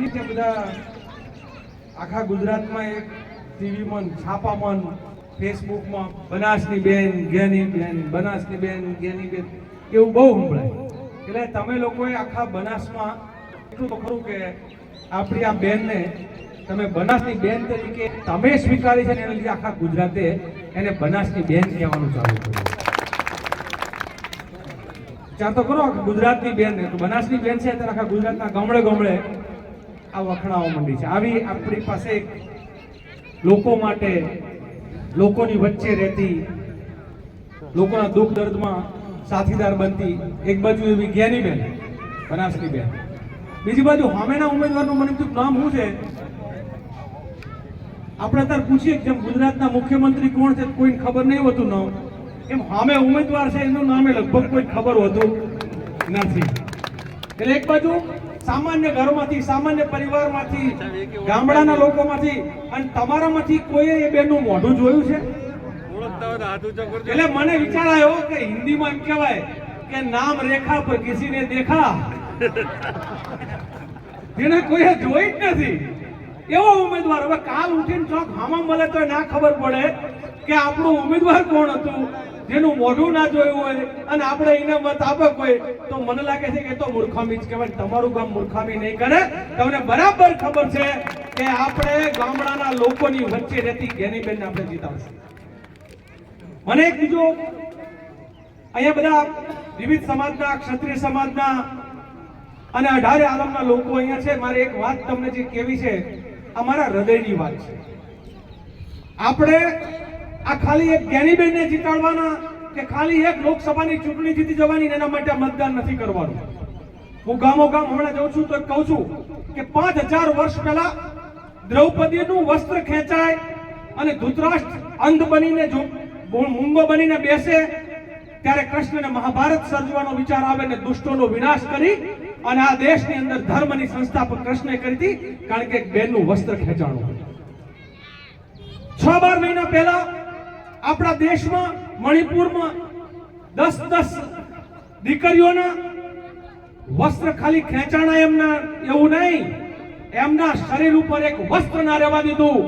બધા આખા ગુજરાતમાં એક ટીવીમાં છાપામાં ફેસબુકમાં બનાસની બેન જ્ઞાની બેન બનાસની બેન જ્ઞાની બેન એવું બહુ સંભળાય. એટલે તમે લોકોએ આખા બનાસમાં એટલું તો ખરું કે આપણી આ બેનને તમે બનાસની બેન તરીકે તમે સ્વીકારી છે ને એના લીધે આખા ગુજરાતે એને બનાસની બેન કહેવાનું ચાલુ કર્યું. ચાર તો કરો ગુજરાતની બેન ને તો બનાસની બેન છે ત્યારે આખા ગુજરાતના ગામડે ગામડે આ વખણાવા માંડી છે. આવી આપણી પાસે લોકો માટે લોકોની વચ્ચે રહેતી લોકોના દુઃખ દર્દમાં સાથીદાર બનતી એક બાજુ એવી જ્ઞાની બેન બનાસની બેન, બીજી બાજુ સામેના ઉમેદવારનું મને કીધું નામ શું છે આપણે અત્યારે પૂછીએ જેમ ગુજરાતના મુખ્યમંત્રી કોણ છે કોઈને ખબર નહીં હોતું નામ, એમ સામે ઉમેદવાર છે એનું નામે લગભગ કોઈ ખબર હોતું નથી. એટલે એક બાજુ સામાન્ય ઘરોમાંથી સામાન્ય પરિવારમાંથી ગામડાના લોકોમાંથી અને તમારામાંથી કોઈએ એ બેનનું મોઢું જોયું છે? એટલે મને વિચાર આવ્યો કે હિન્દીમાં એમ કહેવાય કે નામ રેખા પર કિસીને દેખા, જેને કોઈએ જોઈ જ નથી એવો ઉમેદવાર. હવે કાલ ઉઠીને ચોક હામાં મળે તો ના ખબર પડે કે આપણું ઉમેદવાર કોણ હતું જેનું મોઢું ના જોયું હોય અને આપણે એને મત આપે કોઈ, તો મને લાગે છે કે તો મૂર્ખામી જ કહેવાય. તમારું ગામ મૂર્ખામી નહીં કરે. તમને બરાબર ખબર છે કે આપણે ગામડાના લોકોની વચ્ચે રહેતી જ્ઞાનીબેનને આપણે જીતાડશું. મને એક બીજો અહીંયા બધા વિવિધ સમાજના ક્ષત્રિય સમાજના અને 18 આલમના લોકો અહીંયા છે. મારે એક વાત તમને જે કહેવી છે આ મારા હૃદયની વાત છે. આપણે આ ખાલી એક જ્ઞાનીબેનને જીતાડવાના કે ખાલી એક લોકસભાની ચૂંટણી જીતી જવાની એના માટે મતદાન નથી કરવાનું. હું ગામો ગામ હમણાં જાઉં છું તો કહું છું કે 5000 વર્ષ પહેલા દ્રૌપદીનું વસ્ત્ર ખેંચાય અને ધૃતરાષ્ટ્ર અંધ બનીને જો મૂંગો બનીને બેસે ત્યારે કૃષ્ણને મહાભારત સર્જવાનો વિચાર આવે ને દુષ્ટોનો વિનાશ કરી અને આ દેશની અંદર ધર્મની સંસ્થાપક કૃષ્ણે કરી હતી, કારણ કે એક બેનનું વસ્ત્ર ખેંચાણું. 6-12 મહિના પહેલા આપણા દેશમાં મણિપુરમાં 10 દીકરીઓના વસ્ત્ર ખાલી ખેંચાણા એમના એવું નહીં, એમના શરીર ઉપર એક વસ્ત્ર ના રહેવા દીધું.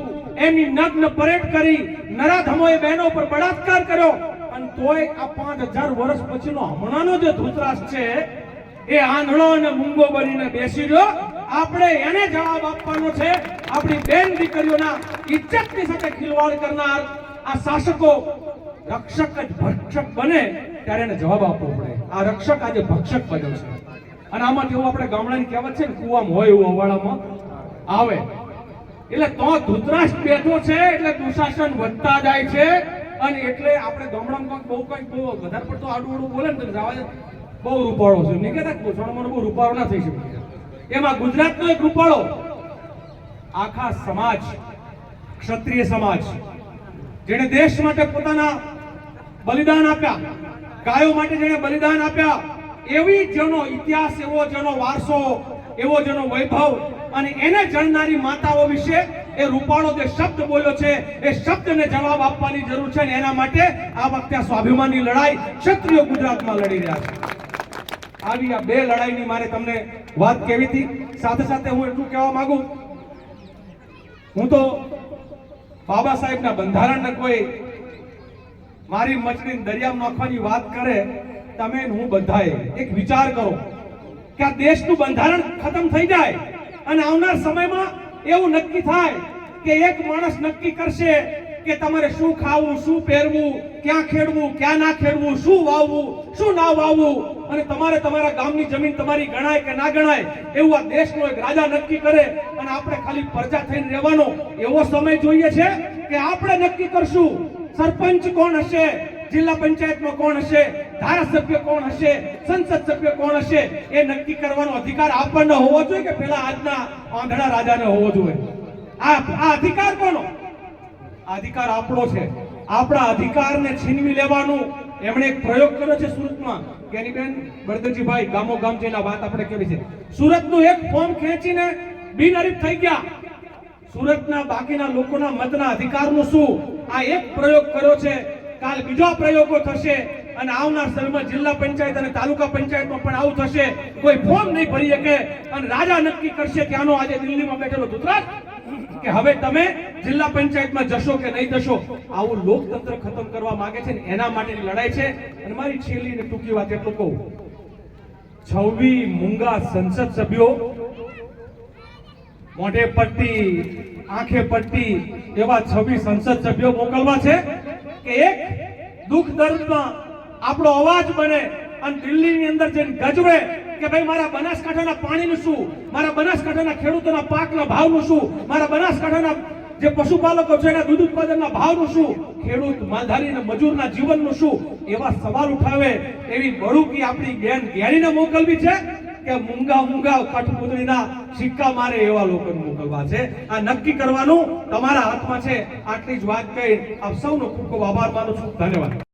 એમની નગ્ન પરેડ કરી નરાધમોએ બહેનો પર બળાત્કાર કર્યો. અને તોય આ 5000 વર્ષ પછીનો હમણાંનો જે ધૃતરાષ્ટ્ર છે એ આંધળો અને મૂંગો બનીને બેસી રહ્યો. આપણે એને જવાબ આપવાનો છે. આપણી બેન દીકરીઓના ઇજ્જતની સાથે ખિલવાડ કરનાર આ શાસકો રક્ષક જ ભક્ષક બને ત્યારે એને જવાબ આપવો પડે. આ રક્ષક આજે ભક્ષક બન્યો છે. અને આમાં એવું આપણે ગામડાની કહેવત છે ને કુવામાં હોય એવું અવાડામાં આવે. એટલે તો ધૃતરાષ્ટ્ર બેઠો છે એટલે દુશાસન વધતા જાય છે. અને એટલે આપણે ગામડામાં બહુ વધારે પડતો આડું બોલે ને જવા બહુ રૂપાળો છે નહીં કહેતા પૂછવાનું બહુ રૂપાળો ના થઈ શકે. એમાં ગુજરાતનો એક રૂપાળો આખા સમાજ ક્ષત્રિય સમાજ જેને દેશ માટે પોતાના બલિદાન આપ્યા, ગાયો માટે જેને બલિદાન આપ્યા, એવી જેનો ઇતિહાસ, એવો જેનો વારસો, એવો જેનો વૈભવ અને એને જણનારી માતાઓ વિશે એ રૂપાળો જે શબ્દ બોલ્યો છે એ શબ્દને જવાબ આપવાની જરૂર છે. એના માટે આ વખતે આ સ્વાભિમાનની લડાઈ ક્ષત્રિયો ગુજરાતમાં લડી રહ્યા છે. આવી આ બે લડાઈની મારે તમને વાત કેવી હતી. સાથે સાથે હું એટલું કહેવા માંગુ, હું તો બાબા સાહેબના બંધારણને કોઈ મારી મછલીને દરિયામાં નાખવાની વાત કરે તમે હું બધાએ એક વિચાર કરો કે આ દેશનું બંધારણ ખતમ થઈ જાય અને આવનાર સમયમાં એવું નક્કી થાય કે એક માણસ નક્કી કરશે કે તમારે શું ખાવું, શું પહેરવું, ક્યાં ખેડવું, ક્યાં ના ખેડવું, શું વાવવું, શું ના વાવવું, અને તમારે તમારા ગામની જમીન તમારી ગણાય કે ના ગણાય એવું આ દેશનો એક રાજા નક્કી કરે અને આપણે ખાલી પ્રજા થઈને રહેવાનો એવો સમય જોઈએ છે કે આપણે નક્કી કરશું સરપંચ કોણ હશે, જિલ્લા પંચાયતમાં કોણ હશે, ધારાસભ્ય કોણ હશે, સંસદ સભ્ય કોણ હશે. એ નક્કી કરવાનો અધિકાર આપણને હોવો જોઈએ કે પેલા આજના આંધળા રાજાને હોવો જોઈએ? આ અધિકાર કોનો? અધિકાર આપણો છે. આપણા અધિકારને છીનવી લેવાનું એમણે એક પ્રયોગ કર્યો છે સુરતમાં. કેનીબેન બળદેવજીભાઈ ગામો ગામ જઈને વાત આપણે કેવી છે. સુરતનું એક ફોર્મ ખેંચીને બિનહરીફ થઈ ગયા. સુરતના બાકીના લોકોના મતના અધિકારનું શું? આ એક પ્રયોગ કર્યો છે. કાલ બીજો પ્રયોગો થશે અને આવનાર સમયમાં જિલ્લા પંચાયત અને તાલુકા પંચાયતમાં પણ આવું થશે. કોઈ ફોર્મ નહીં ભરી શકે અને રાજા નક્કી કરશે ત્યાંનો આજે દિલ્હીમાં બેઠેલો ધૃતરાજ કે હવે તમે જિલ્લા પંચાયતમાં જશો કે નહીં જશો. આવું લોકતંત્ર ખતમ કરવા માંગે છે ને એના માટેની લડાઈ છે. અને મારી છેલ્લી ને ટૂંકી વાત એટલું કહું, 26 મૂંગા સંસદ સભ્યો, મોઢે પટ્ટી આંખે પટ્ટી એવા 26 સંસદ સભ્યો મોકલવા છે કે એક દુઃખ દર્દમાં આપણો અવાજ બને અને દિલ્હીની અંદર જઈને ગજવે કે ભાઈ મારા બનાસકાંઠાના પાણીનું શું, મારા બનાસકાંઠાના ખેડૂતોના પાકના ભાવનું શું, મારા બનાસકાંઠાના જે પશુપાલકો છે એના દૂધ ઉત્પાદનના ભાવનું શું, ખેડૂત માલધારી અને મજૂરના જીવનનું શું, એવા સવાલ ઉઠાવે એવી બળુકી આપણી બેન જ્ઞાનીને મોકલવી છે કે મૂંગા મૂંગા કઠપુતળીના સિક્કા મારે એવા લોકોને મોકલવા છે. આ નક્કી કરવાનું તમારા હાથમાં છે. આટલી જ વાત કહી આપ સૌનો ખૂબ ખૂબ આભાર માનું છું. ધન્યવાદ.